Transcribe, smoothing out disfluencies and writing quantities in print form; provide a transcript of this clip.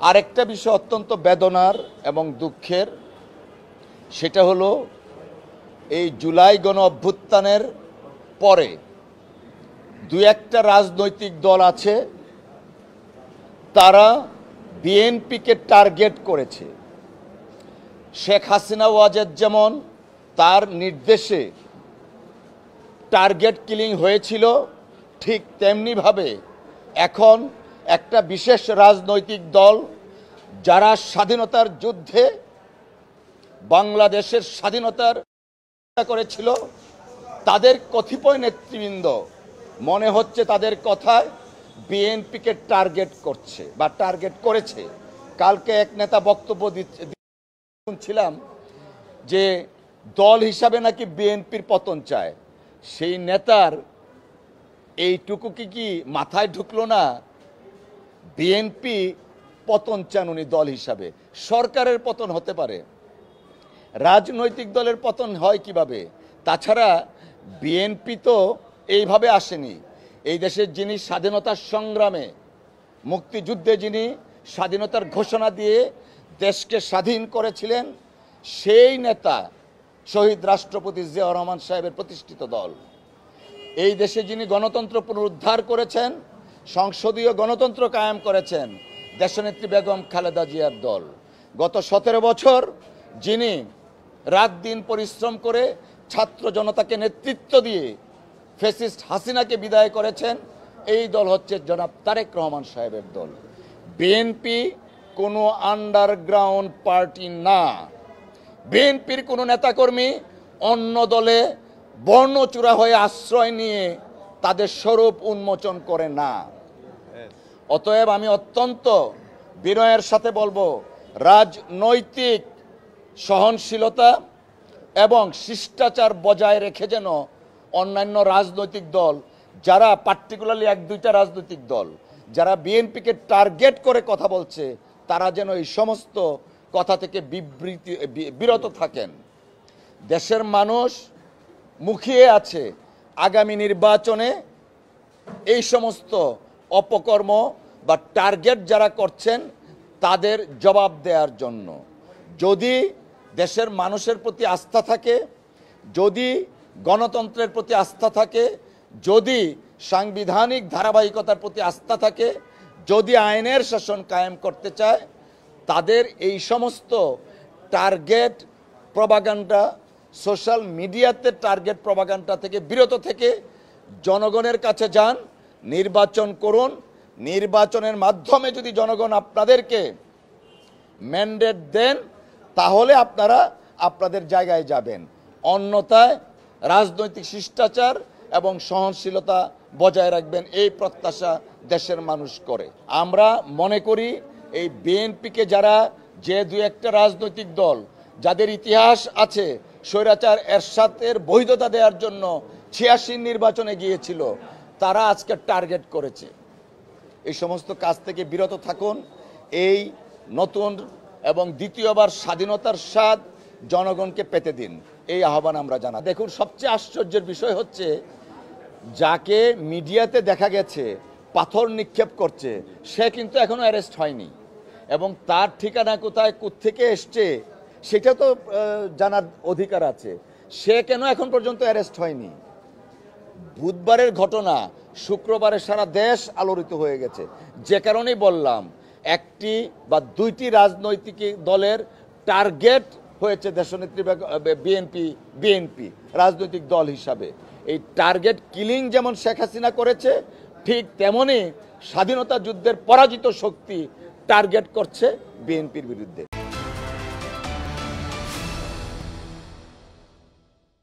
আরেকটা বিষয় অত্যন্ত বেদনার এবং দুঃখের, সেটা হলো এই জুলাই গণ অভ্যুত্থানের পরে দু একটা রাজনৈতিক দল আছে, তারা বিএনপিকে টার্গেট করেছে। শেখ হাসিনা ওয়াজেদ যেমন তার নির্দেশে টার্গেট কিলিং হয়েছিল, ঠিক তেমনিভাবে এখন একটা বিশেষ রাজনৈতিক দল যারা স্বাধীনতার যুদ্ধে বাংলাদেশের স্বাধীনতার করেছিল, তাদের কতিপয় নেতৃবৃন্দ মনে হচ্ছে তাদের কথায় বিএনপিকে টার্গেট করছে বা টার্গেট করেছে। কালকে এক নেতা বক্তব্য শুনছিলাম যে দল হিসাবে নাকি বিএনপির পতন চায়। সেই নেতার এইটুকু কি মাথায় ঢুকলো না? বিএনপি পতন চান উনি দল হিসাবে, সরকারের পতন হতে পারে, রাজনৈতিক দলের পতন হয় কিভাবে? তাছাড়া বিএনপি তো এইভাবে আসেনি। এই দেশের যিনি স্বাধীনতার সংগ্রামে, মুক্তিযুদ্ধে যিনি স্বাধীনতার ঘোষণা দিয়ে দেশকে স্বাধীন করেছিলেন, সেই নেতা শহীদ রাষ্ট্রপতি জিয়াউর রহমান সাহেবের প্রতিষ্ঠিত দল। এই দেশে যিনি গণতন্ত্র পুনরুদ্ধার করেছেন, সংসদীয় গণতন্ত্র কায়েম করেছেন, দেশনেত্রী বেগম খালেদা জিয়ার দল। গত 17 বছর যিনি রাত দিন পরিশ্রম করে ছাত্র জনতাকে নেতৃত্ব দিয়ে ফ্যাসিস্ট হাসিনাকে বিদায় করেছেন, এই দল হচ্ছে জনাব তারেক রহমান সাহেবের দল। বিএনপি কোনো আন্ডারগ্রাউন্ড পার্টি না। বিএনপির কোনো নেতাকর্মী অন্য দলে বর্ণচূড়া হয়ে আশ্রয় নিয়ে তাদের স্বরূপ উন্মোচন করে না। অতএব আমি অত্যন্ত বিনয়ের সাথে বলবো, রাজনৈতিক সহনশীলতা এবং শিষ্টাচার বজায় রেখে যেন অন্যান্য রাজনৈতিক দল, যারা পার্টিকুলারলি 1-2টা রাজনৈতিক দল যারা বিএনপিকে টার্গেট করে কথা বলছে, তারা যেন এই সমস্ত কথা থেকে বিরত থাকেন। দেশের মানুষ মুখিয়ে আছে আগামী নির্বাচনে এই সমস্ত অপকর্ম বা টার্গেট যারা করছেন তাদের জবাব দেওয়ার জন্য। যদি দেশের মানুষের প্রতি আস্থা থাকে, যদি গণতন্ত্রের প্রতি আস্থা থাকে, যদি সাংবিধানিক ধারাবাহিকতার প্রতি আস্থা থাকে, যদি আইনের শাসন কায়েম করতে চায়, তাদের এই সমস্ত টার্গেট প্রপাগান্ডা, সোশ্যাল মিডিয়াতে টার্গেট প্রপাগান্ডা থেকে বিরত থেকে জনগণের কাছে যান, নির্বাচন করুন। নির্বাচনের মাধ্যমে যদি জনগণ আপনাদেরকে ম্যান্ডেট দেন, তাহলে আপনারা আপনাদের জায়গায় যাবেন। অন্যথায় রাজনৈতিক শিষ্টাচার এবং সহনশীলতা বজায় রাখবেন, এই প্রত্যাশা দেশের মানুষ করে। আমরা মনে করি এই বিএনপিকে যারা, যে 2-1টা রাজনৈতিক দল যাদের ইতিহাস আছে স্বৈরাচার এরশাদের বৈধতা দেওয়ার জন্য 86 নির্বাচনে গিয়েছিল, তারা আজকে টার্গেট করেছে। এই সমস্ত কাজ থেকে বিরত থাকুন। এই নতুন এবং দ্বিতীয়বার স্বাধীনতার স্বাদ জনগণকে পেতে দিন, এই আহ্বান আমরা জানা। দেখুন, সবচেয়ে আশ্চর্যের বিষয় হচ্ছে, যাকে মিডিয়াতে দেখা গেছে পাথর নিক্ষেপ করছে, সে কিন্তু এখনো অ্যারেস্ট হয়নি, এবং তার ঠিকানা কোথায়, কোত্থেকে এসছে সেটা তো জানার অধিকার আছে। সে কেন এখন পর্যন্ত অ্যারেস্ট হয়নি? বুধবারের ঘটনা শুক্রবারে সারা দেশ আলোড়িত হয়ে গেছে। যে কারণেই বললাম, 1টি বা 2টি রাজনৈতিক দলের টার্গেট হয়েছে দেশনেত্রী বিএনপি রাজনৈতিক দল হিসাবে। এই টার্গেট কিলিং যেমন শেখ হাসিনা করেছে, ঠিক তেমনি স্বাধীনতা যুদ্ধের পরাজিত শক্তি টার্গেট করছে বিএনপির বিরুদ্ধে।